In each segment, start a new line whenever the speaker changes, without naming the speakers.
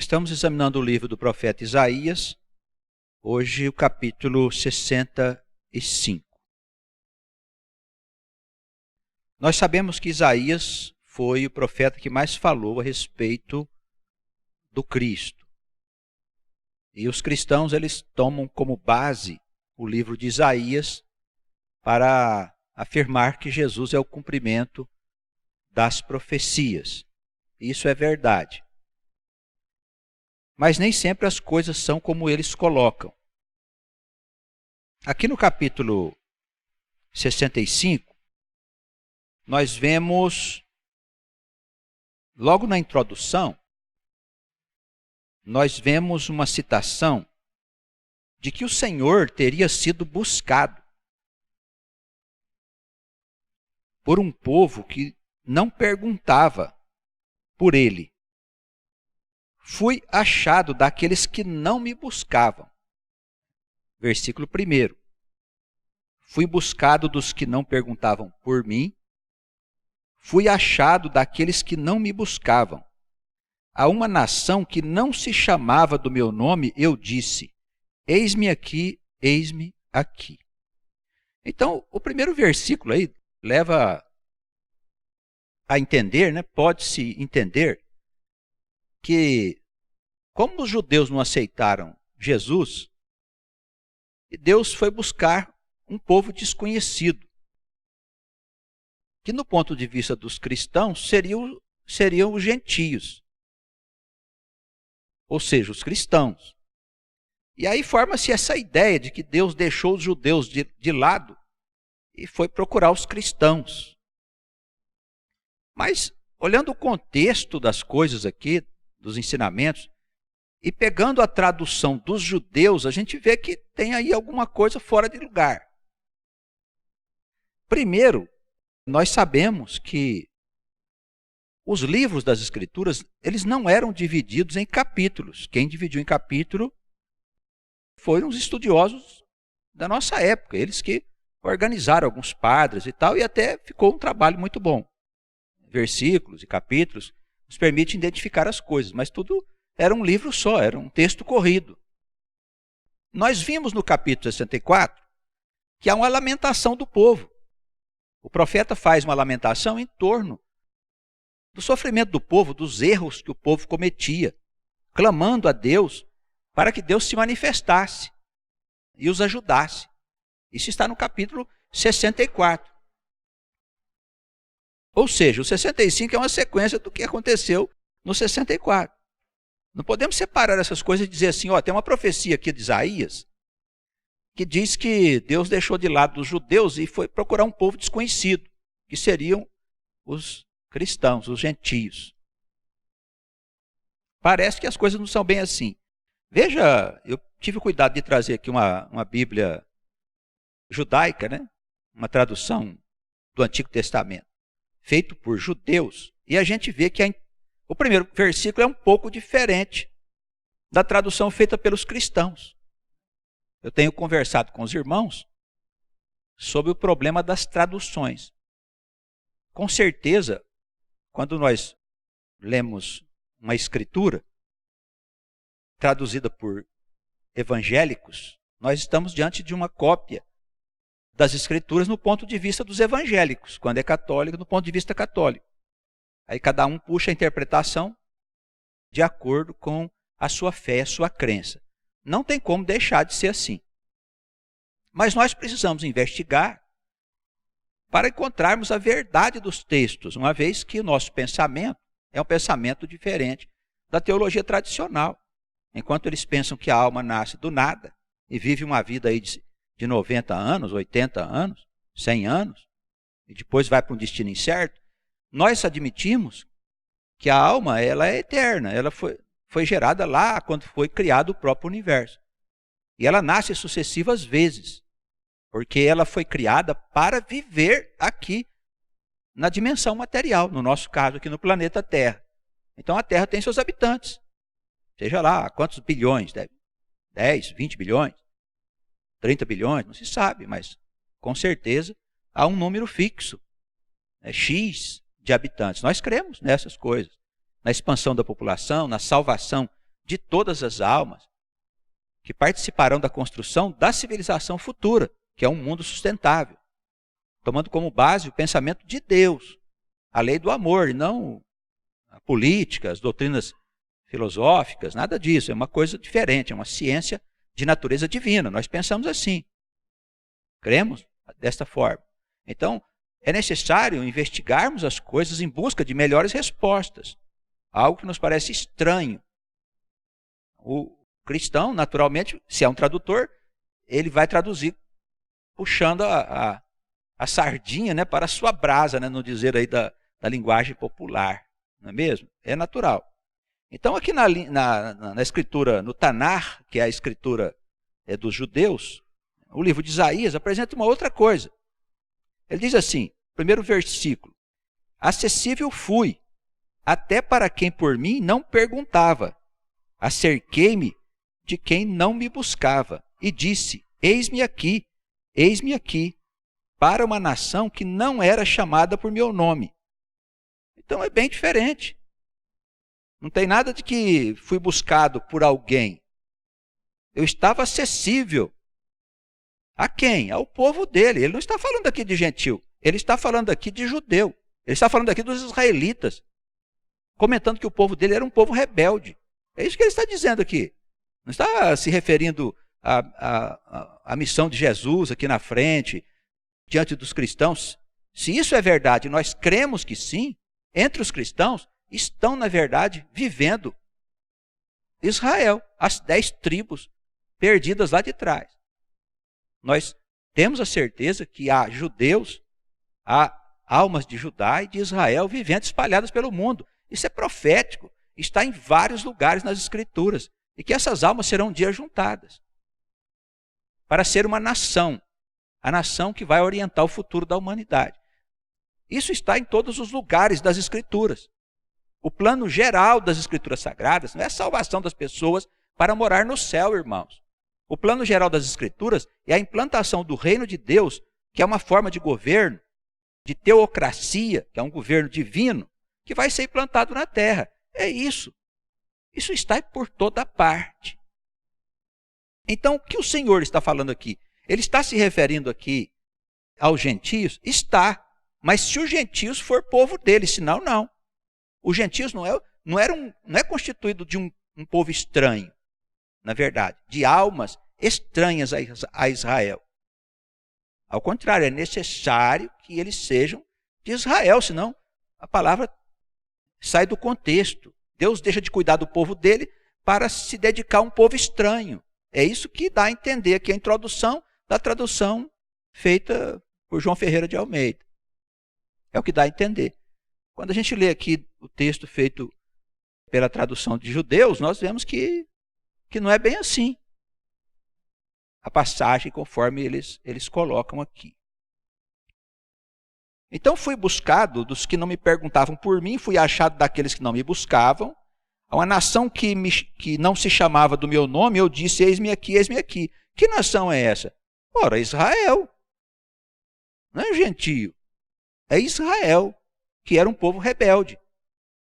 Estamos examinando o livro do profeta Isaías, hoje o capítulo 65. Nós sabemos que Isaías foi o profeta que mais falou a respeito do Cristo. E os cristãos, eles tomam como base o livro de Isaías para afirmar que Jesus é o cumprimento das profecias. Isso é verdade. Mas nem sempre as coisas são como eles colocam. Aqui no capítulo 65, nós vemos, logo na introdução, nós vemos uma citação de que o Senhor teria sido buscado por um povo que não perguntava por ele. Fui achado daqueles que não me buscavam. Versículo 1. Fui buscado dos que não perguntavam por mim. Fui achado daqueles que não me buscavam. A uma nação que não se chamava do meu nome, eu disse: eis-me aqui. Então, o primeiro versículo aí leva a entender, pode-se entender, que como os judeus não aceitaram Jesus, Deus foi buscar um povo desconhecido, que no ponto de vista dos cristãos seriam os gentios, ou seja, os cristãos. E aí forma-se essa ideia de que Deus deixou os judeus de lado e foi procurar os cristãos. Mas, olhando o contexto das coisas aqui, dos ensinamentos, e pegando a tradução dos judeus, a gente vê que tem aí alguma coisa fora de lugar. Primeiro, nós sabemos que os livros das Escrituras, eles não eram divididos em capítulos. Quem dividiu em capítulo foram os estudiosos da nossa época, eles que organizaram alguns padres e tal, e até ficou um trabalho muito bom. Versículos e capítulos nos permitem identificar as coisas, mas tudo era um livro só, era um texto corrido. Nós vimos no capítulo 64 que há uma lamentação do povo. O profeta faz uma lamentação em torno do sofrimento do povo, dos erros que o povo cometia, clamando a Deus para que Deus se manifestasse e os ajudasse. Isso está no capítulo 64. Ou seja, o 65 é uma sequência do que aconteceu no 64. Não podemos separar essas coisas e dizer assim, tem uma profecia aqui de Isaías que diz que Deus deixou de lado os judeus e foi procurar um povo desconhecido, que seriam os cristãos, os gentios. Parece que as coisas não são bem assim. Veja, eu tive cuidado de trazer aqui uma Bíblia judaica, uma tradução do Antigo Testamento, feito por judeus, e a gente vê que o primeiro versículo é um pouco diferente da tradução feita pelos cristãos. Eu tenho conversado com os irmãos sobre o problema das traduções. Com certeza, quando nós lemos uma escritura traduzida por evangélicos, nós estamos diante de uma cópia das escrituras no ponto de vista dos evangélicos, quando é católico, no ponto de vista católico. Aí cada um puxa a interpretação de acordo com a sua fé, a sua crença. Não tem como deixar de ser assim. Mas nós precisamos investigar para encontrarmos a verdade dos textos, uma vez que o nosso pensamento é um pensamento diferente da teologia tradicional. Enquanto eles pensam que a alma nasce do nada e vive uma vida aí de 90 anos, 80 anos, 100 anos, e depois vai para um destino incerto, nós admitimos que a alma ela é eterna, ela foi gerada lá quando foi criado o próprio universo. E ela nasce sucessivas vezes, porque ela foi criada para viver aqui na dimensão material, no nosso caso aqui no planeta Terra. Então a Terra tem seus habitantes, seja lá quantos bilhões, 10, 20 bilhões, 30 bilhões, não se sabe, mas com certeza há um número fixo, X de habitantes. Nós cremos nessas coisas, na expansão da população, na salvação de todas as almas que participarão da construção da civilização futura, que é um mundo sustentável, tomando como base o pensamento de Deus, a lei do amor, e não a política, as doutrinas filosóficas, nada disso. É uma coisa diferente, é uma ciência de natureza divina. Nós pensamos assim, cremos desta forma. Então, é necessário investigarmos as coisas em busca de melhores respostas, algo que nos parece estranho. O cristão, naturalmente, se é um tradutor, ele vai traduzir puxando a sardinha, né, para a sua brasa, né, no dizer aí da linguagem popular, não é mesmo? É natural. Então, aqui na escritura, no Tanar, que é a escritura dos judeus, o livro de Isaías apresenta uma outra coisa. Ele diz assim, primeiro versículo: acessível fui, até para quem por mim não perguntava. Acerquei-me de quem não me buscava, e disse: eis-me aqui, para uma nação que não era chamada por meu nome. Então é bem diferente. Não tem nada de que fui buscado por alguém. Eu estava acessível. A quem? Ao povo dele. Ele não está falando aqui de gentil, ele está falando aqui de judeu. Ele está falando aqui dos israelitas, comentando que o povo dele era um povo rebelde. É isso que ele está dizendo aqui. Não está se referindo à missão de Jesus aqui na frente, diante dos cristãos. Se isso é verdade, nós cremos que sim, entre os cristãos estão, na verdade, vivendo Israel, as 10 tribos perdidas lá de trás. Nós temos a certeza que há judeus, há almas de Judá e de Israel vivendo espalhadas pelo mundo. Isso é profético, está em vários lugares nas Escrituras. E que essas almas serão um dia juntadas para ser uma nação, a nação que vai orientar o futuro da humanidade. Isso está em todos os lugares das Escrituras. O plano geral das Escrituras Sagradas não é a salvação das pessoas para morar no céu, irmãos. O plano geral das Escrituras é a implantação do reino de Deus, que é uma forma de governo, de teocracia, que é um governo divino, que vai ser implantado na terra. É isso. Isso está por toda parte. Então, o que o Senhor está falando aqui? Ele está se referindo aqui aos gentios? Está. Mas se os gentios for povo dele, senão não. Os gentios não é constituído de um povo estranho, na verdade, de almas estranhas a Israel. Ao contrário, é necessário que eles sejam de Israel, senão a palavra sai do contexto. Deus deixa de cuidar do povo dele para se dedicar a um povo estranho. É isso que dá a entender aqui a introdução da tradução feita por João Ferreira de Almeida. É o que dá a entender. Quando a gente lê aqui o texto feito pela tradução de judeus, nós vemos que não é bem assim. A passagem conforme eles colocam aqui. Então fui buscado dos que não me perguntavam por mim, fui achado daqueles que não me buscavam. A uma nação que não se chamava do meu nome, eu disse: eis-me aqui, eis-me aqui. Que nação é essa? Ora, Israel. Não é gentio. É Israel, que era um povo rebelde.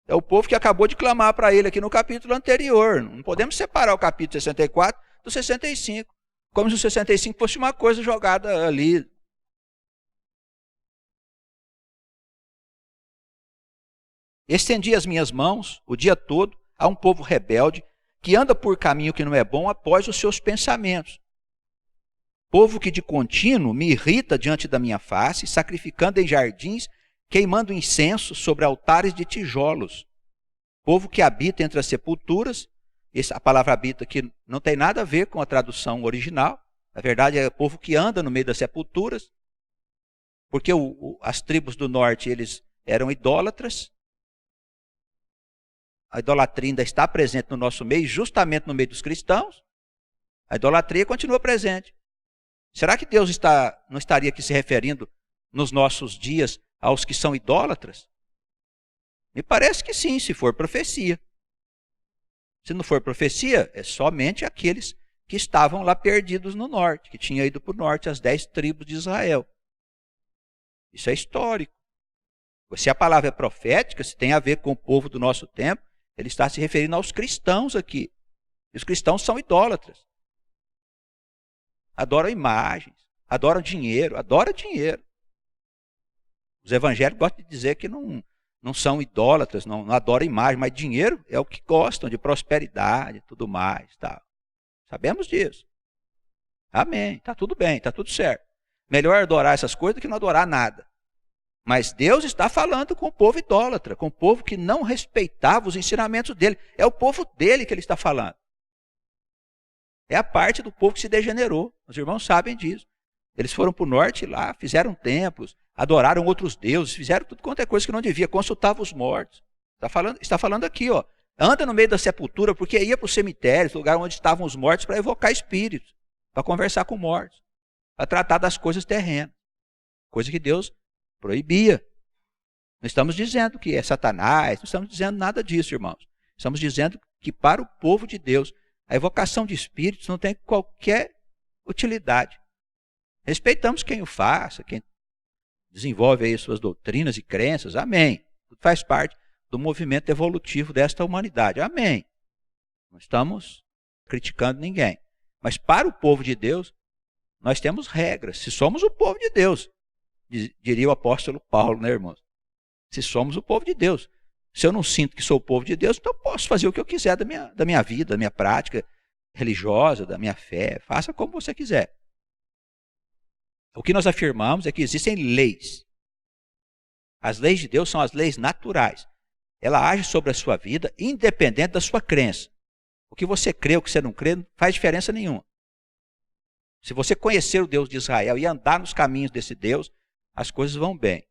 É o povo que acabou de clamar para ele aqui no capítulo anterior. Não podemos separar o capítulo 64 do 65. Como se o 65 fosse uma coisa jogada ali. Estendi as minhas mãos o dia todo a um povo rebelde que anda por caminho que não é bom após os seus pensamentos. Povo que de contínuo me irrita diante da minha face, sacrificando em jardins, queimando incenso sobre altares de tijolos. Povo que habita entre as sepulturas. A palavra habita aqui não tem nada a ver com a tradução original. Na verdade, é o povo que anda no meio das sepulturas. Porque as tribos do norte, eles eram idólatras. A idolatria ainda está presente no nosso meio, justamente no meio dos cristãos. A idolatria continua presente. Será que Deus não estaria aqui se referindo nos nossos dias aos que são idólatras? Me parece que sim, se for profecia. Se não for profecia, é somente aqueles que estavam lá perdidos no norte, que tinham ido para o norte, as 10 tribos de Israel. Isso é histórico. Se a palavra é profética, se tem a ver com o povo do nosso tempo, ele está se referindo aos cristãos aqui, E os cristãos são idólatras. Adoram imagens, adoram dinheiro, adoram dinheiro. Os evangélicos gostam de dizer que não são idólatras, não adoram imagem, mas dinheiro é o que gostam, de prosperidade e tudo mais. Tá. Sabemos disso. Amém. Está tudo bem, está tudo certo. Melhor adorar essas coisas do que não adorar nada. Mas Deus está falando com o povo idólatra, com o povo que não respeitava os ensinamentos dele. É o povo dele que ele está falando. É a parte do povo que se degenerou. Os irmãos sabem disso. Eles foram para o norte lá, fizeram templos, adoraram outros deuses, fizeram tudo quanto é coisa que não devia, consultavam os mortos. Está falando aqui, ó. Anda no meio da sepultura, porque ia para os cemitérios, lugar onde estavam os mortos, para evocar espíritos, para conversar com mortos, para tratar das coisas terrenas. Coisa que Deus proibia. Não estamos dizendo que é Satanás, não estamos dizendo nada disso, irmãos. Estamos dizendo que para o povo de Deus, a evocação de espíritos não tem qualquer utilidade. Respeitamos quem o faça, quem desenvolve aí suas doutrinas e crenças, amém. Tudo faz parte do movimento evolutivo desta humanidade, amém. Não estamos criticando ninguém. Mas para o povo de Deus, nós temos regras. Se somos o povo de Deus, diria o apóstolo Paulo, né, irmãos? Se somos o povo de Deus. Se eu não sinto que sou o povo de Deus, então eu posso fazer o que eu quiser da minha vida, da minha prática religiosa, da minha fé. Faça como você quiser. O que nós afirmamos é que existem leis. As leis de Deus são as leis naturais. Ela age sobre a sua vida independente da sua crença. O que você crê, o que você não crê, não faz diferença nenhuma. Se você conhecer o Deus de Israel e andar nos caminhos desse Deus, as coisas vão bem.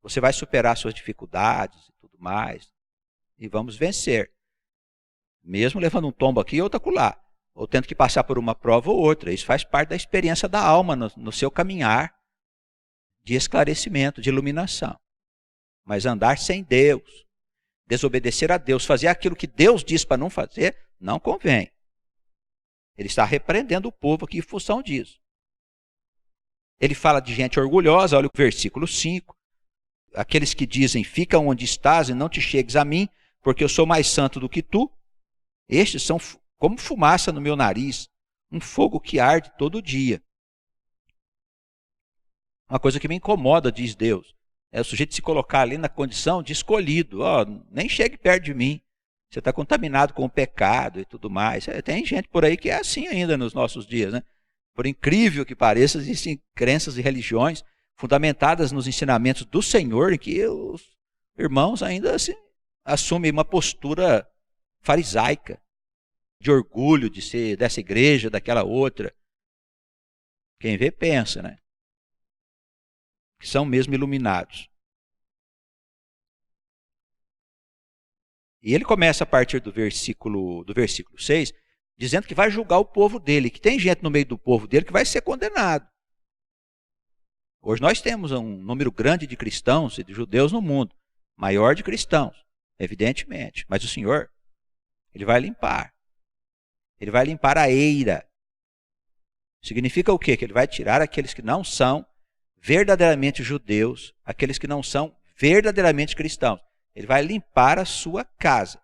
Você vai superar suas dificuldades e tudo mais. E vamos vencer. Mesmo levando um tombo aqui e outro acolá. Ou tendo que passar por uma prova ou outra. Isso faz parte da experiência da alma no seu caminhar de esclarecimento, de iluminação. Mas andar sem Deus, desobedecer a Deus, fazer aquilo que Deus diz para não fazer, não convém. Ele está repreendendo o povo aqui em função disso. Ele fala de gente orgulhosa, olha o versículo 5. Aqueles que dizem, fica onde estás e não te chegues a mim, porque eu sou mais santo do que tu. Estes são como fumaça no meu nariz, um fogo que arde todo dia. Uma coisa que me incomoda, diz Deus, é o sujeito se colocar ali na condição de escolhido. Oh, nem chegue perto de mim. Você está contaminado com o pecado e tudo mais. Tem gente por aí que é assim ainda nos nossos dias, né? Por incrível que pareça, existem crenças e religiões fundamentadas nos ensinamentos do Senhor, em que os irmãos ainda assumem uma postura farisaica, de orgulho de ser dessa igreja, daquela outra. Quem vê, pensa, né? Que são mesmo iluminados. E ele começa a partir do versículo 6, dizendo que vai julgar o povo dele, que tem gente no meio do povo dele que vai ser condenado. Hoje nós temos um número grande de cristãos e de judeus no mundo, maior de cristãos, evidentemente. Mas o Senhor, Ele vai limpar. Ele vai limpar a eira. Significa o quê? Que Ele vai tirar aqueles que não são verdadeiramente judeus, aqueles que não são verdadeiramente cristãos. Ele vai limpar a sua casa.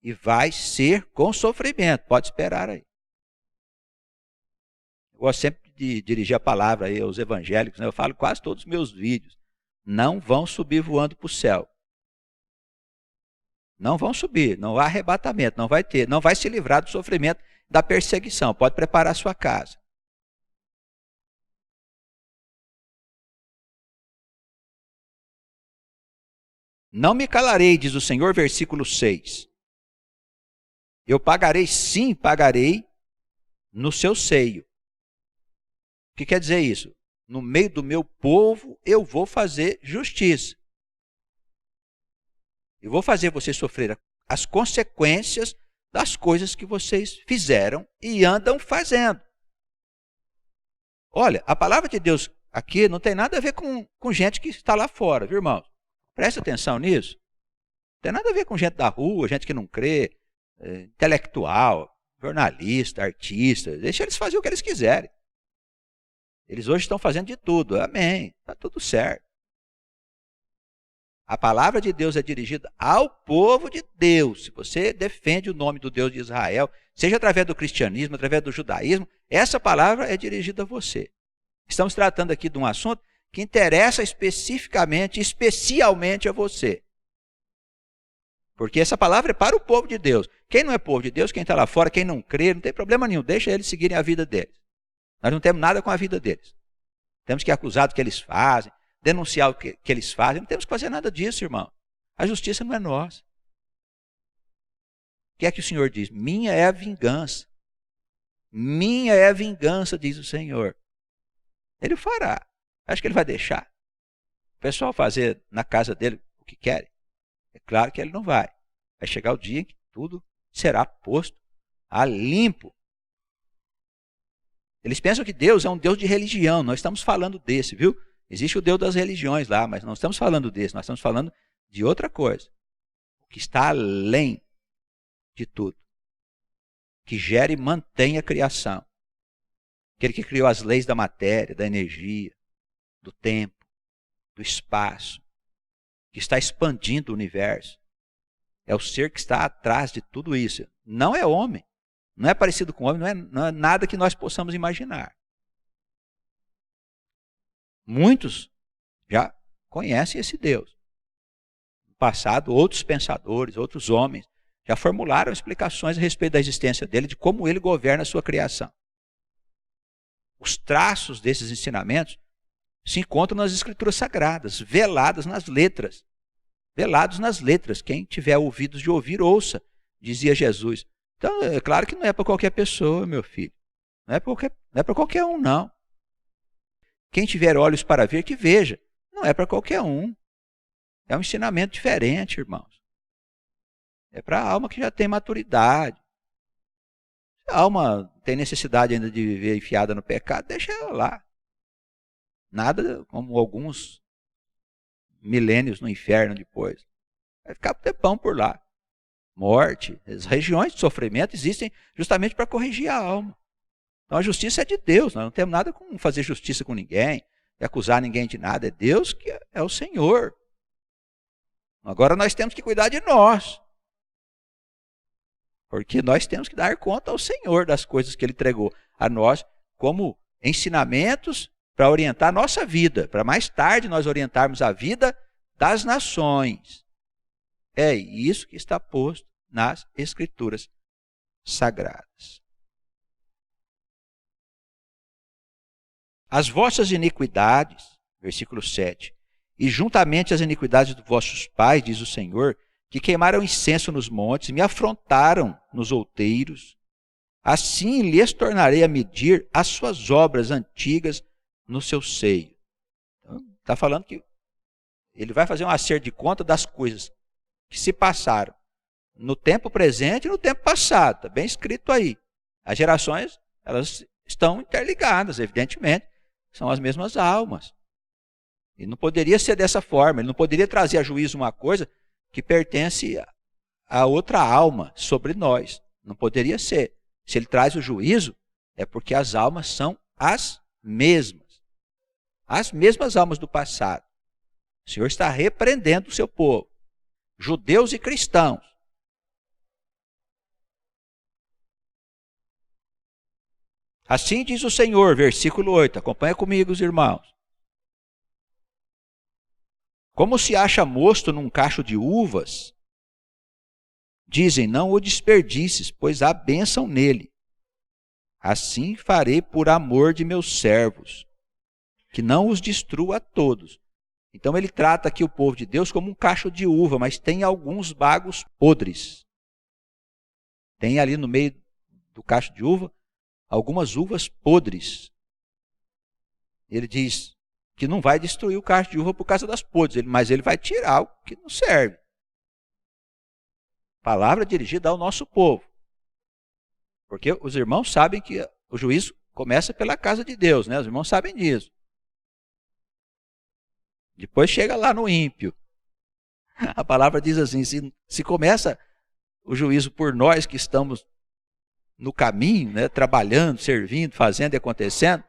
E vai ser com sofrimento. Pode esperar aí. Eu gosto sempre de dirigir a palavra aí aos evangélicos, né? Eu falo quase todos os meus vídeos. Não vão subir voando para o céu. Não vão subir, não há arrebatamento, não vai ter, não vai se livrar do sofrimento, da perseguição. Pode preparar a sua casa. Não me calarei, diz o Senhor, versículo 6. Eu pagarei, sim, pagarei no seu seio. O que quer dizer isso? No meio do meu povo eu vou fazer justiça. Eu vou fazer vocês sofrer as consequências das coisas que vocês fizeram e andam fazendo. Olha, a palavra de Deus aqui não tem nada a ver com gente que está lá fora, viu, irmãos? Presta atenção nisso. Não tem nada a ver com gente da rua, gente que não crê, intelectual, jornalista, artista. Deixa eles fazer o que eles quiserem. Eles hoje estão fazendo de tudo. Amém. Está tudo certo. A palavra de Deus é dirigida ao povo de Deus. Se você defende o nome do Deus de Israel, seja através do cristianismo, através do judaísmo, essa palavra é dirigida a você. Estamos tratando aqui de um assunto que interessa especificamente, especialmente a você. Porque essa palavra é para o povo de Deus. Quem não é povo de Deus, quem está lá fora, quem não crê, não tem problema nenhum. Deixa eles seguirem a vida deles. Nós não temos nada com a vida deles. Temos que acusar do que eles fazem, denunciar o que eles fazem. Não temos que fazer nada disso, irmão. A justiça não é nossa. O que é que o Senhor diz? Minha é a vingança. Minha é a vingança, diz o Senhor. Ele fará. Acho que ele vai deixar o pessoal fazer na casa dele o que querem. É claro que ele não vai. Vai chegar o dia em que tudo será posto a limpo. Eles pensam que Deus é um Deus de religião. Nós estamos falando desse, viu? Existe o Deus das religiões lá, mas não estamos falando desse. Nós estamos falando de outra coisa. O que está além de tudo. Que gera e mantém a criação. Aquele que criou as leis da matéria, da energia, do tempo, do espaço. Que está expandindo o universo. É o ser que está atrás de tudo isso. Não é homem. Não é parecido com homem, não é nada que nós possamos imaginar. Muitos já conhecem esse Deus. No passado, outros pensadores, outros homens, já formularam explicações a respeito da existência dele, de como ele governa a sua criação. Os traços desses ensinamentos se encontram nas escrituras sagradas, veladas nas letras. Velados nas letras. Quem tiver ouvidos de ouvir, ouça, dizia Jesus. Então, é claro que não é para qualquer pessoa, meu filho. Não é para qualquer um, não. Quem tiver olhos para ver, que veja. Não é para qualquer um. É um ensinamento diferente, irmãos. É para a alma que já tem maturidade. Se a alma tem necessidade ainda de viver enfiada no pecado, deixa ela lá. Nada como alguns milênios no inferno depois. Vai ficar um tempão por lá. Morte, as regiões de sofrimento existem justamente para corrigir a alma. Então a justiça é de Deus, nós não temos nada com fazer justiça com ninguém, acusar ninguém de nada, é Deus que é o Senhor. Agora nós temos que cuidar de nós, porque nós temos que dar conta ao Senhor das coisas que Ele entregou a nós como ensinamentos para orientar a nossa vida, para mais tarde nós orientarmos a vida das nações. É isso que está posto nas Escrituras Sagradas. As vossas iniquidades, versículo 7, e juntamente as iniquidades dos vossos pais, diz o Senhor, que queimaram incenso nos montes, me afrontaram nos outeiros, assim lhes tornarei a medir as suas obras antigas no seu seio. Então, está falando que ele vai fazer um acerto de conta das coisas que se passaram no tempo presente e no tempo passado. Está bem escrito aí. As gerações, elas estão interligadas, evidentemente. São as mesmas almas. E não poderia ser dessa forma. Ele não poderia trazer a juízo uma coisa que pertence a outra alma sobre nós. Não poderia ser. Se ele traz o juízo, é porque as almas são as mesmas. As mesmas almas do passado. O Senhor está repreendendo o seu povo. Judeus e cristãos. Assim diz o Senhor, versículo 8. Acompanha comigo, os irmãos. Como se acha mosto num cacho de uvas, dizem, não o desperdices, pois há bênção nele. Assim farei por amor de meus servos, que não os destrua a todos. Então ele trata aqui o povo de Deus como um cacho de uva, mas tem alguns bagos podres. Tem ali no meio do cacho de uva algumas uvas podres. Ele diz que não vai destruir o cacho de uva por causa das podres, mas ele vai tirar o que não serve. Palavra dirigida ao nosso povo. Porque os irmãos sabem que o juízo começa pela casa de Deus, né? Os irmãos sabem disso. Depois chega lá no ímpio. A palavra diz assim, se começa o juízo por nós que estamos no caminho, né, trabalhando, servindo, fazendo e acontecendo,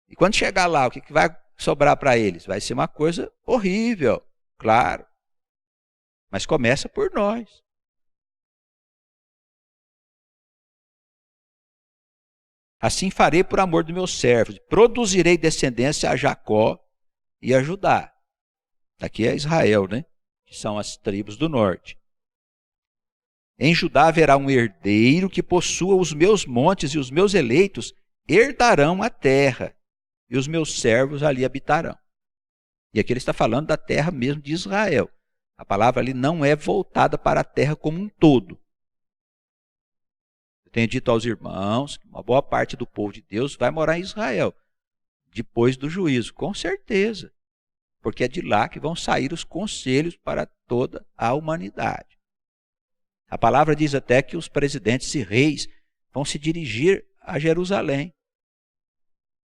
e quando chegar lá, o que vai sobrar para eles? Vai ser uma coisa horrível, claro. Mas começa por nós. Assim farei por amor dos meus servos, produzirei descendência a Jacó e a Judá. Aqui é Israel, né? Que são as tribos do norte. Em Judá haverá um herdeiro que possua os meus montes, e os meus eleitos herdarão a terra, e os meus servos ali habitarão. E aqui ele está falando da terra mesmo de Israel. A palavra ali não é voltada para a terra como um todo. Eu tenho dito aos irmãos que uma boa parte do povo de Deus vai morar em Israel, depois do juízo, com certeza. Porque é de lá que vão sair os conselhos para toda a humanidade. A palavra diz até que os presidentes e reis vão se dirigir a Jerusalém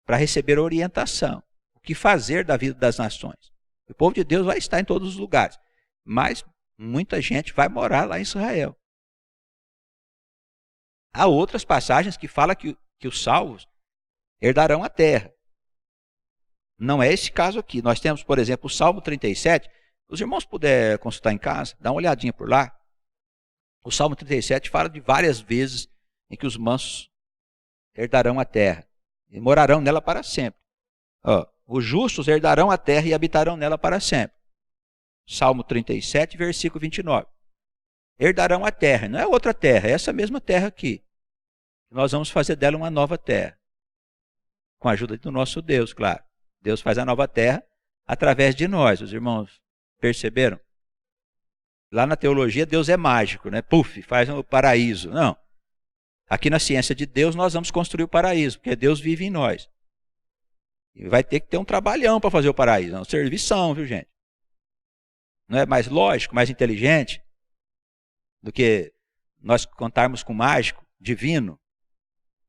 para receber orientação. O que fazer da vida das nações. O povo de Deus vai estar em todos os lugares, mas muita gente vai morar lá em Israel. Há outras passagens que falam que os salvos herdarão a terra. Não é esse caso aqui. Nós temos, por exemplo, o Salmo 37. Os irmãos puderem consultar em casa, dá uma olhadinha por lá. O Salmo 37 fala de várias vezes em que os mansos herdarão a terra e morarão nela para sempre. Os justos herdarão a terra e habitarão nela para sempre. Salmo 37, versículo 29. Herdarão a terra, não é outra terra, é essa mesma terra aqui. Nós vamos fazer dela uma nova terra. Com a ajuda do nosso Deus, claro. Deus faz a nova terra através de nós. Os irmãos perceberam? Lá na teologia, Deus é mágico, né? Puf, faz o paraíso. Não. Aqui na ciência de Deus, nós vamos construir o paraíso, porque Deus vive em nós. E vai ter que ter um trabalhão para fazer o paraíso. É uma servição, viu, gente? Não é mais lógico, mais inteligente do que nós contarmos com um mágico divino?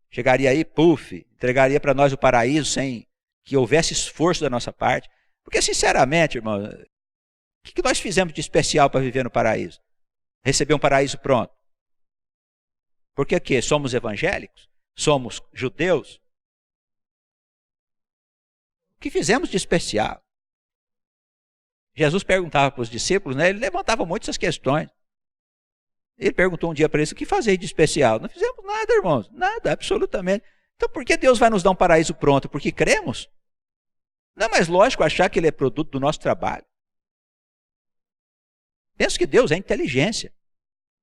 Chegaria aí, puf, entregaria para nós o paraíso sem que houvesse esforço da nossa parte. Porque, sinceramente, irmão, o que nós fizemos de especial para viver no paraíso? Receber um paraíso pronto. Porque quê? Somos evangélicos? Somos judeus? O que fizemos de especial? Jesus perguntava para os discípulos, né? Ele levantava muito essas questões. Ele perguntou um dia para eles, o que fazer de especial? Não fizemos nada, irmãos. Nada, absolutamente. Então por que Deus vai nos dar um paraíso pronto? Porque cremos? Não é mais lógico achar que ele é produto do nosso trabalho. Penso que Deus é inteligência.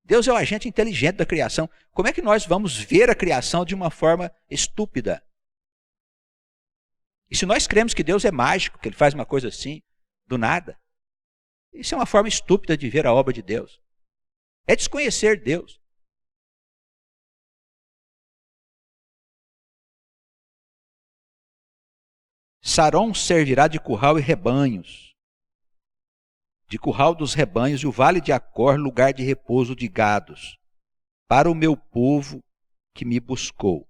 Deus é o agente inteligente da criação. Como é que nós vamos ver a criação de uma forma estúpida? E se nós cremos que Deus é mágico, que ele faz uma coisa assim, do nada, isso é uma forma estúpida de ver a obra de Deus. É desconhecer Deus. Saron servirá de curral e rebanhos, de curral dos rebanhos, e o vale de Acor, lugar de repouso de gados, para o meu povo que me buscou.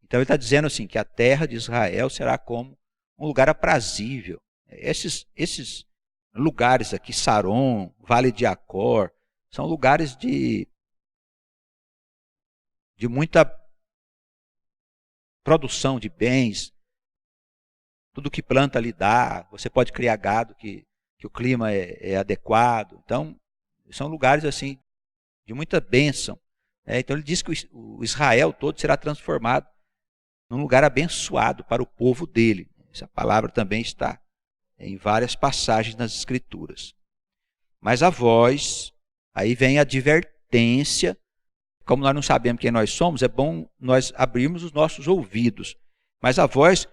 Então ele está dizendo assim, que a terra de Israel será como um lugar aprazível. Esses lugares aqui, Saron, vale de Acor, são lugares de muita produção de bens. Tudo que planta lhe dá, você pode criar gado que o clima é adequado. Então, são lugares assim de muita bênção. Então ele diz que o Israel todo será transformado num lugar abençoado para o povo dele. Essa palavra também está em várias passagens nas Escrituras. Mas a vós, aí vem a advertência. Como nós não sabemos quem nós somos, é bom nós abrirmos os nossos ouvidos. Mas a vós,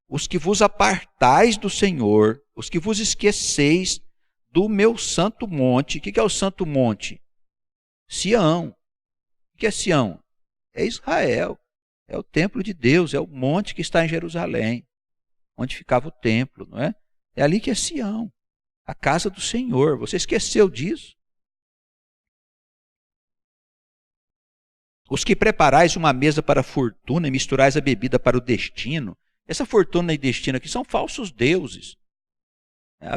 os que vos apartais do Senhor, os que vos esqueceis do meu santo monte. O que é o santo monte? Sião. O que é Sião? É Israel. É o templo de Deus, é o monte que está em Jerusalém, onde ficava o templo, não é? É ali que é Sião, a casa do Senhor. Você esqueceu disso? Os que preparais uma mesa para a fortuna e misturais a bebida para o destino. Essa fortuna e destino aqui são falsos deuses.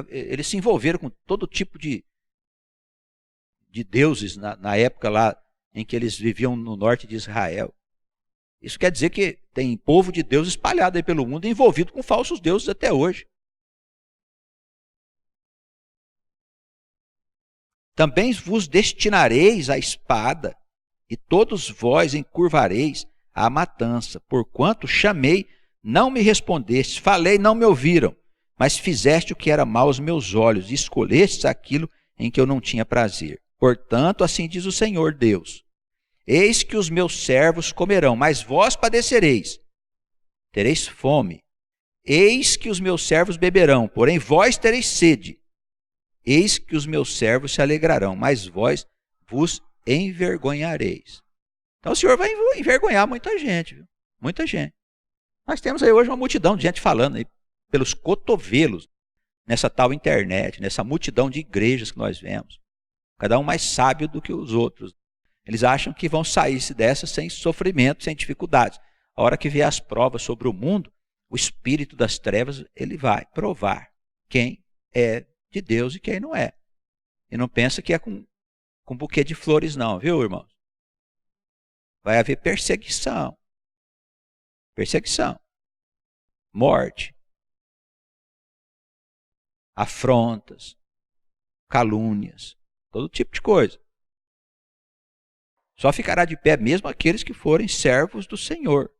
Eles se envolveram com todo tipo de deuses na época lá em que eles viviam no norte de Israel. Isso quer dizer que tem povo de Deus espalhado aí pelo mundo, envolvido com falsos deuses até hoje. Também vos destinareis à espada, e todos vós encurvareis à matança. Porquanto chamei, não me respondeste, falei, não me ouviram, mas fizeste o que era mal aos meus olhos, e escolhestes aquilo em que eu não tinha prazer. Portanto, assim diz o Senhor Deus: eis que os meus servos comerão, mas vós padecereis, tereis fome. Eis que os meus servos beberão, porém vós tereis sede. Eis que os meus servos se alegrarão, mas vós vos envergonhareis. Então o Senhor vai envergonhar muita gente, viu? Muita gente. Nós temos aí hoje uma multidão de gente falando aí pelos cotovelos, nessa tal internet, nessa multidão de igrejas que nós vemos. Cada um mais sábio do que os outros. Eles acham que vão sair dessa sem sofrimento, sem dificuldades. A hora que vier as provas sobre o mundo, o espírito das trevas, ele vai provar quem é de Deus e quem não é. E não pensa que é com buquê de flores não, viu, irmãos? Vai haver perseguição. Perseguição. Morte. Afrontas. Calúnias. Todo tipo de coisa. Só ficará de pé mesmo aqueles que forem servos do Senhor.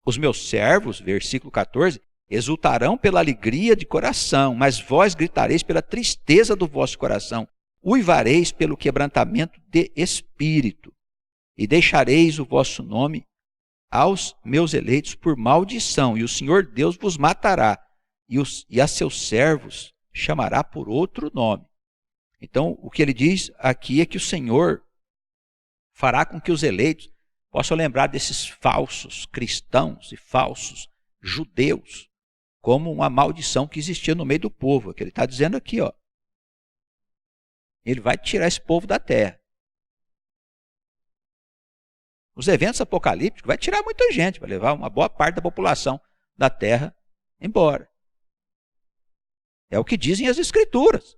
Os meus servos, versículo 14, exultarão pela alegria de coração, mas vós gritareis pela tristeza do vosso coração, uivareis pelo quebrantamento de espírito, e deixareis o vosso nome aos meus eleitos por maldição, e o Senhor Deus vos matará, e a seus servos chamará por outro nome. Então, o que ele diz aqui é que o Senhor fará com que os eleitos possam lembrar desses falsos cristãos e falsos judeus como uma maldição que existia no meio do povo. É o que ele está dizendo aqui, ó. Ele vai tirar esse povo da terra. Os eventos apocalípticos vai tirar muita gente, vai levar uma boa parte da população da terra embora. É o que dizem as escrituras.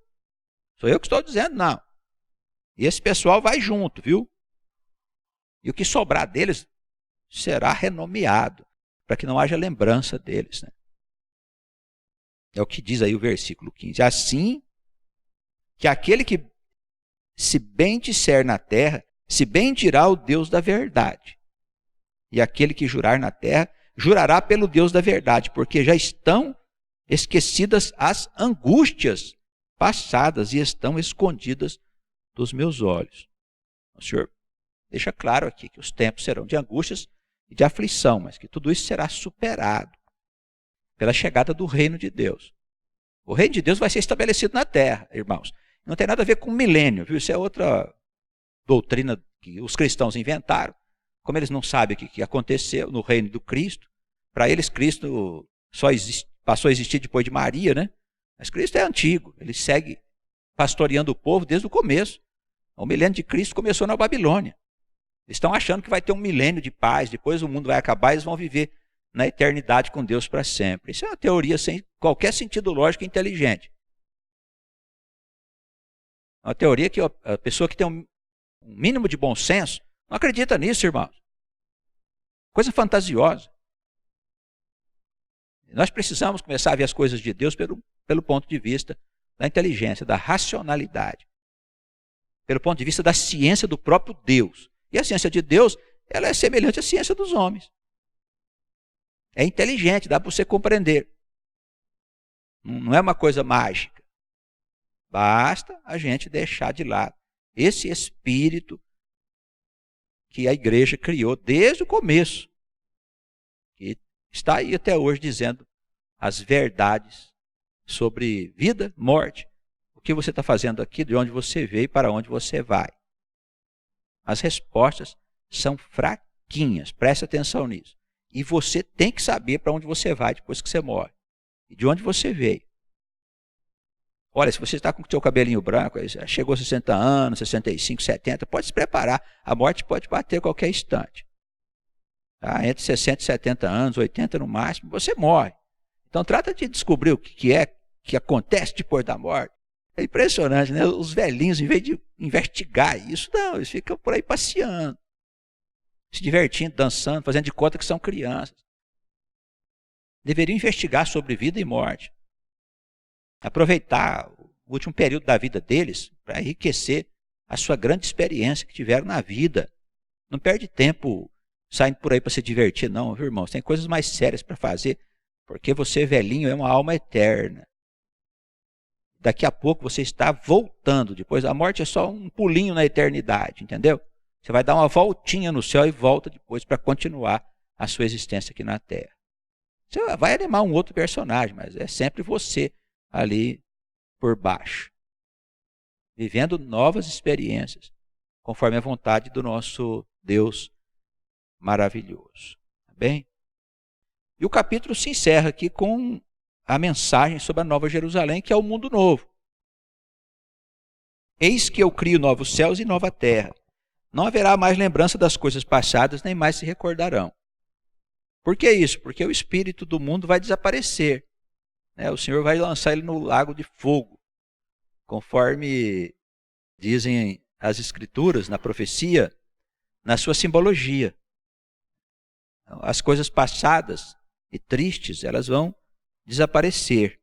Sou eu que estou dizendo, não. E esse pessoal vai junto, viu? E o que sobrar deles será renomeado, para que não haja lembrança deles, né? É o que diz aí o versículo 15. Assim que aquele que se bem disser na terra, se bendirá o Deus da verdade. E aquele que jurar na terra, jurará pelo Deus da verdade, porque já estão esquecidas as angústias passadas e estão escondidas dos meus olhos. O Senhor deixa claro aqui que os tempos serão de angústias e de aflição, mas que tudo isso será superado pela chegada do reino de Deus. O reino de Deus vai ser estabelecido na terra, irmãos. Não tem nada a ver com milênio, viu? Isso é outra doutrina que os cristãos inventaram. Como eles não sabem o que aconteceu no reino do Cristo, para eles Cristo só passou a existir depois de Maria, né? Mas Cristo é antigo, ele segue pastoreando o povo desde o começo. O milênio de Cristo começou na Babilônia. Eles estão achando que vai ter um milênio de paz, depois o mundo vai acabar e eles vão viver na eternidade com Deus para sempre. Isso é uma teoria sem qualquer sentido lógico e inteligente. É uma teoria que a pessoa que tem um mínimo de bom senso não acredita nisso, irmãos. Coisa fantasiosa. Nós precisamos começar a ver as coisas de Deus pelo ponto de vista da inteligência, da racionalidade. Pelo ponto de vista da ciência do próprio Deus. E a ciência de Deus, ela é semelhante à ciência dos homens. É inteligente, dá para você compreender. Não é uma coisa mágica. Basta a gente deixar de lado esse espírito que a igreja criou desde o começo. Que está aí até hoje dizendo as verdades sobre vida, morte, o que você está fazendo aqui, de onde você veio e para onde você vai. As respostas são fraquinhas, preste atenção nisso. E você tem que saber para onde você vai depois que você morre. E de onde você veio. Olha, se você está com o seu cabelinho branco, chegou a 60 anos, 65, 70, pode se preparar. A morte pode bater a qualquer instante. Tá? Entre 60 e 70 anos, 80 no máximo, você morre. Então trata de descobrir o que acontece depois da morte. É impressionante, né? Os velhinhos, em vez de investigar isso, não, eles ficam por aí passeando, se divertindo, dançando, fazendo de conta que são crianças. Deveriam investigar sobre vida e morte. Aproveitar o último período da vida deles para enriquecer a sua grande experiência que tiveram na vida. Não perde tempo saindo por aí para se divertir, não, viu, irmãos? Tem coisas mais sérias para fazer, porque você, velhinho, é uma alma eterna. Daqui a pouco você está voltando. Depois a morte é só um pulinho na eternidade, entendeu? Você vai dar uma voltinha no céu e volta depois para continuar a sua existência aqui na Terra. Você vai animar um outro personagem, mas é sempre você ali por baixo, vivendo novas experiências, conforme a vontade do nosso Deus maravilhoso. Tá bem? E o capítulo se encerra aqui com a mensagem sobre a Nova Jerusalém, que é o mundo novo. Eis que eu crio novos céus e nova terra. Não haverá mais lembrança das coisas passadas, nem mais se recordarão. Por que isso? Porque o espírito do mundo vai desaparecer. O Senhor vai lançar ele no lago de fogo. Conforme dizem as Escrituras, na profecia, na sua simbologia. As coisas passadas e tristes, elas vão desaparecer.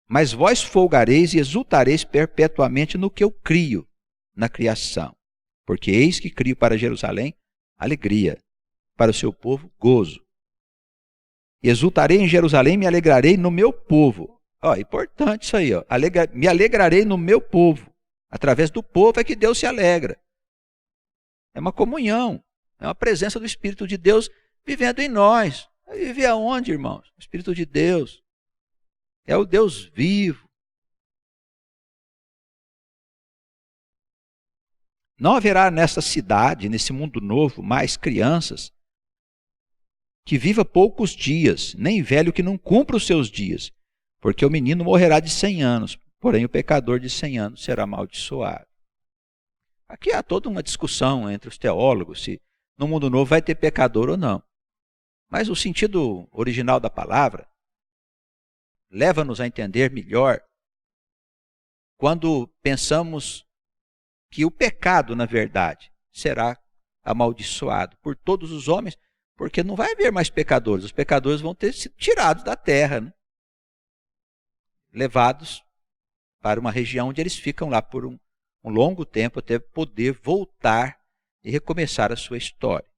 Mas vós folgareis e exultareis perpetuamente no que eu crio na criação. Porque eis que crio para Jerusalém alegria, para o seu povo gozo. E exultarei em Jerusalém, me alegrarei no meu povo. Importante isso aí. Me alegrarei no meu povo. Através do povo é que Deus se alegra. É uma comunhão, é uma presença do Espírito de Deus vivendo em nós. Viver aonde, irmãos? O Espírito de Deus. É o Deus vivo. Não haverá nessa cidade, nesse mundo novo, mais crianças que viva poucos dias, nem velho que não cumpra os seus dias, porque o menino morrerá de 100 anos, porém o pecador de 100 anos será amaldiçoado. Aqui há toda uma discussão entre os teólogos se no mundo novo vai ter pecador ou não. Mas o sentido original da palavra leva-nos a entender melhor quando pensamos que o pecado, na verdade, será amaldiçoado por todos os homens, porque não vai haver mais pecadores. Os pecadores vão ter sido tirados da terra, né? Levados para uma região onde eles ficam lá por um longo tempo até poder voltar e recomeçar a sua história.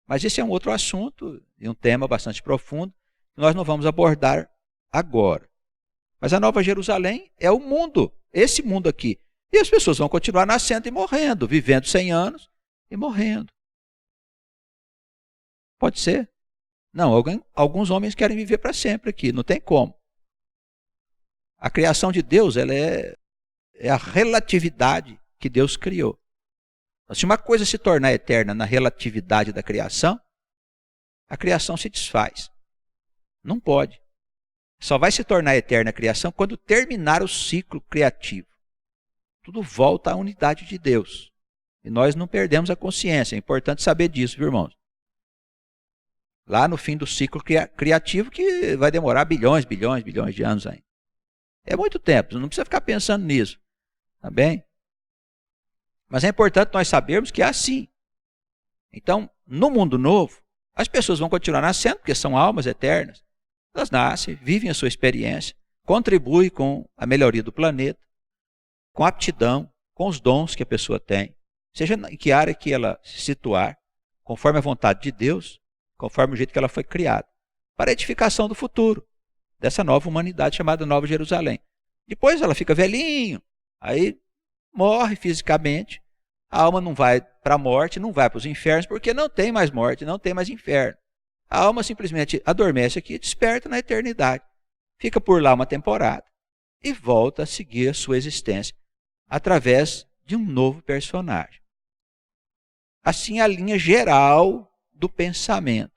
Mas esse é um outro assunto e um tema bastante profundo que nós não vamos abordar agora. Mas a Nova Jerusalém é o mundo, esse mundo aqui. E as pessoas vão continuar nascendo e morrendo, vivendo 100 anos e morrendo. Pode ser? Não, alguns homens querem viver para sempre aqui, não tem como. A criação de Deus, ela é a relatividade que Deus criou. Se uma coisa se tornar eterna na relatividade da criação, a criação se desfaz. Não pode. Só vai se tornar eterna a criação quando terminar o ciclo criativo. Tudo volta à unidade de Deus. E nós não perdemos a consciência. É importante saber disso, viu, irmãos? Lá no fim do ciclo criativo, que vai demorar bilhões de anos ainda. É muito tempo, não precisa ficar pensando nisso. Tá bem? Mas é importante nós sabermos que é assim. Então, no mundo novo, as pessoas vão continuar nascendo, porque são almas eternas. Elas nascem, vivem a sua experiência, contribuem com a melhoria do planeta, com a aptidão, com os dons que a pessoa tem, seja em que área que ela se situar, conforme a vontade de Deus, conforme o jeito que ela foi criada, para a edificação do futuro, dessa nova humanidade chamada Nova Jerusalém. Depois ela fica velhinho, aí morre fisicamente, a alma não vai para a morte, não vai para os infernos, porque não tem mais morte, não tem mais inferno. A alma simplesmente adormece aqui e desperta na eternidade. Fica por lá uma temporada e volta a seguir a sua existência através de um novo personagem. Assim, a linha geral do pensamento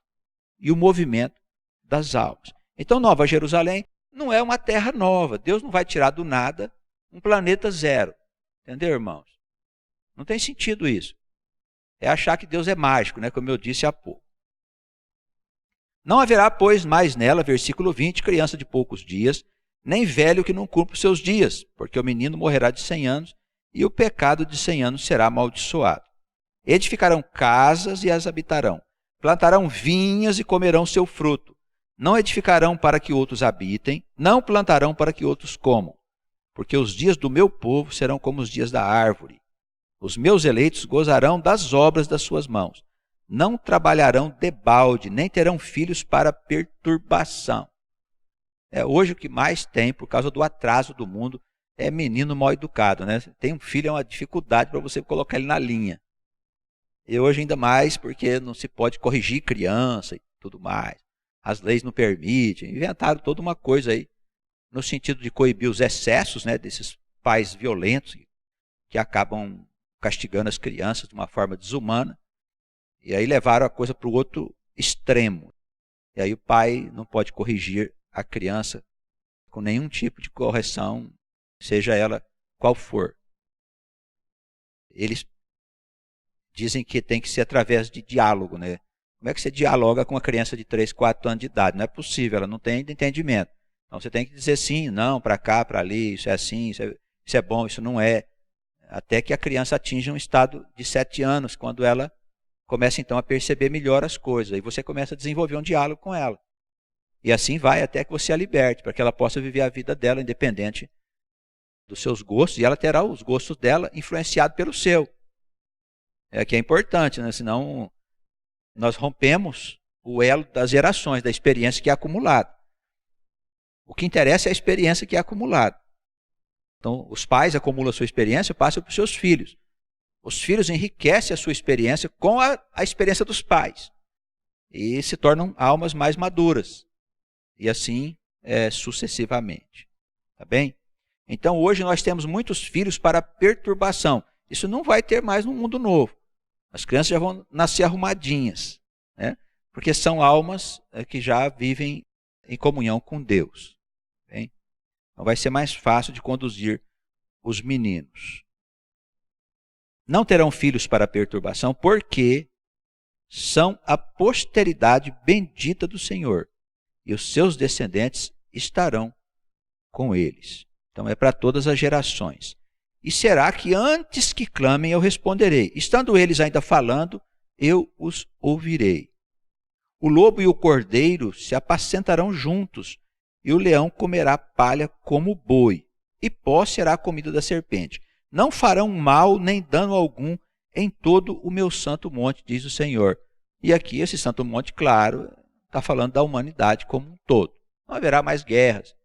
e o movimento das almas. Então, Nova Jerusalém não é uma terra nova. Deus não vai tirar do nada um planeta zero. Entendeu, irmãos? Não tem sentido isso. É achar que Deus é mágico, né? Como eu disse há pouco. Não haverá, pois, mais nela, versículo 20, criança de poucos dias, nem velho que não cumpra os seus dias, porque o menino morrerá de 100 anos e o pecado de 100 anos será amaldiçoado. Edificarão casas e as habitarão. Plantarão vinhas e comerão seu fruto. Não edificarão para que outros habitem, não plantarão para que outros comam. porque os dias do meu povo serão como os dias da árvore. Os meus eleitos gozarão das obras das suas mãos. Não trabalharão debalde, nem terão filhos para perturbação. Hoje o que mais tem, por causa do atraso do mundo, é menino mal educado, né? Tem um filho, é uma dificuldade para você colocar ele na linha. E hoje ainda mais, porque não se pode corrigir criança e tudo mais. As leis não permitem. Inventaram toda uma coisa aí, no sentido de coibir os excessos, né, desses pais violentos que acabam castigando as crianças de uma forma desumana. E aí levaram a coisa para o outro extremo. E aí o pai não pode corrigir a criança com nenhum tipo de correção, seja ela qual for. Eles dizem que tem que ser através de diálogo, né? Como é que você dialoga com uma criança de 3, 4 anos de idade? Não é possível, ela não tem entendimento. Então você tem que dizer sim, não, para cá, para ali, isso é assim, isso é bom, isso não é. Até que a criança atinja um estado de 7 anos, quando ela começa então a perceber melhor as coisas. E você começa a desenvolver um diálogo com ela. E assim vai até que você a liberte, para que ela possa viver a vida dela independente dos seus gostos. E ela terá os gostos dela influenciados pelo seu. Que é importante, né? Senão nós rompemos o elo das gerações, da experiência que é acumulada. O que interessa é a experiência que é acumulada. Então, os pais acumulam a sua experiência e passam para os seus filhos. Os filhos enriquecem a sua experiência com a experiência dos pais. E se tornam almas mais maduras. E assim sucessivamente. Tá bem? Então, hoje nós temos muitos filhos para perturbação. Isso não vai ter mais no mundo novo. As crianças já vão nascer arrumadinhas, né? Porque são almas que já vivem em comunhão com Deus. Bem? Então vai ser mais fácil de conduzir os meninos. Não terão filhos para perturbação, porque são a posteridade bendita do Senhor, e os seus descendentes estarão com eles. Então é para todas as gerações. E será que antes que clamem eu responderei? Estando eles ainda falando, eu os ouvirei. O lobo e o cordeiro se apacentarão juntos, e o leão comerá palha como o boi, e pó será a comida da serpente. Não farão mal nem dano algum em todo o meu santo monte, diz o Senhor. E aqui esse santo monte, claro, está falando da humanidade como um todo. Não haverá mais guerras.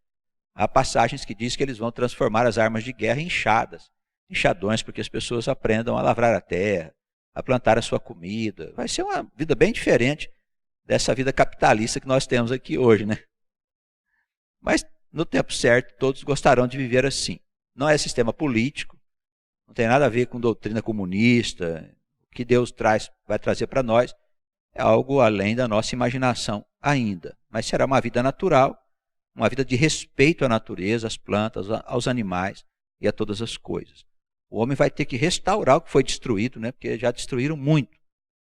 Há passagens que diz que eles vão transformar as armas de guerra em enxadas, enxadões, porque as pessoas aprendam a lavrar a terra, a plantar a sua comida. Vai ser uma vida bem diferente dessa vida capitalista que nós temos aqui hoje, né? Mas no tempo certo todos gostarão de viver assim. Não é sistema político, não tem nada a ver com doutrina comunista. O que Deus vai trazer para nós é algo além da nossa imaginação ainda. Mas será uma vida natural, uma vida de respeito à natureza, às plantas, aos animais e a todas as coisas. O homem vai ter que restaurar o que foi destruído, né? Porque já destruíram muito.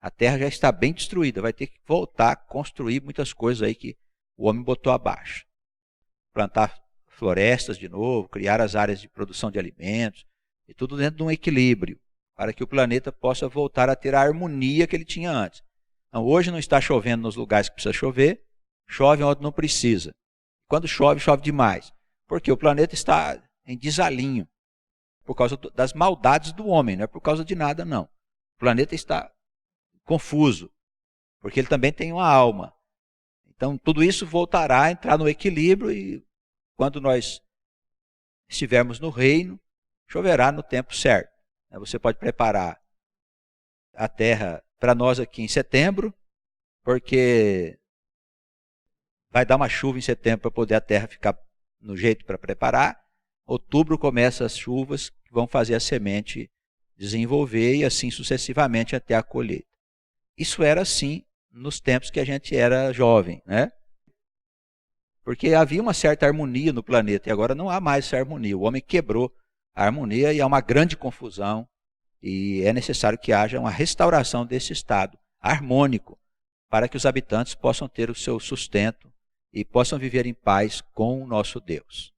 A terra já está bem destruída, vai ter que voltar a construir muitas coisas aí que o homem botou abaixo. Plantar florestas de novo, criar as áreas de produção de alimentos, e tudo dentro de um equilíbrio, para que o planeta possa voltar a ter a harmonia que ele tinha antes. Então, hoje não está chovendo nos lugares que precisa chover, chove onde não precisa. Quando chove, chove demais, porque o planeta está em desalinho, por causa das maldades do homem, não é por causa de nada, não. O planeta está confuso, porque ele também tem uma alma. Então, tudo isso voltará a entrar no equilíbrio e quando nós estivermos no reino, choverá no tempo certo. Você pode preparar a terra para nós aqui em setembro, porque vai dar uma chuva em setembro para poder a terra ficar no jeito para preparar. Outubro começa as chuvas que vão fazer a semente desenvolver e assim sucessivamente até a colheita. Isso era assim nos tempos que a gente era jovem, né? Porque havia uma certa harmonia no planeta e agora não há mais essa harmonia. O homem quebrou a harmonia e há uma grande confusão e é necessário que haja uma restauração desse estado harmônico para que os habitantes possam ter o seu sustento e possam viver em paz com o nosso Deus.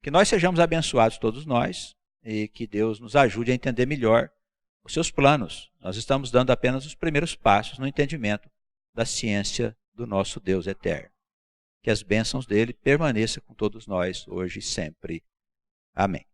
Que nós sejamos abençoados todos nós e que Deus nos ajude a entender melhor os seus planos. Nós estamos dando apenas os primeiros passos no entendimento da ciência do nosso Deus eterno. Que as bênçãos dele permaneçam com todos nós hoje e sempre. Amém.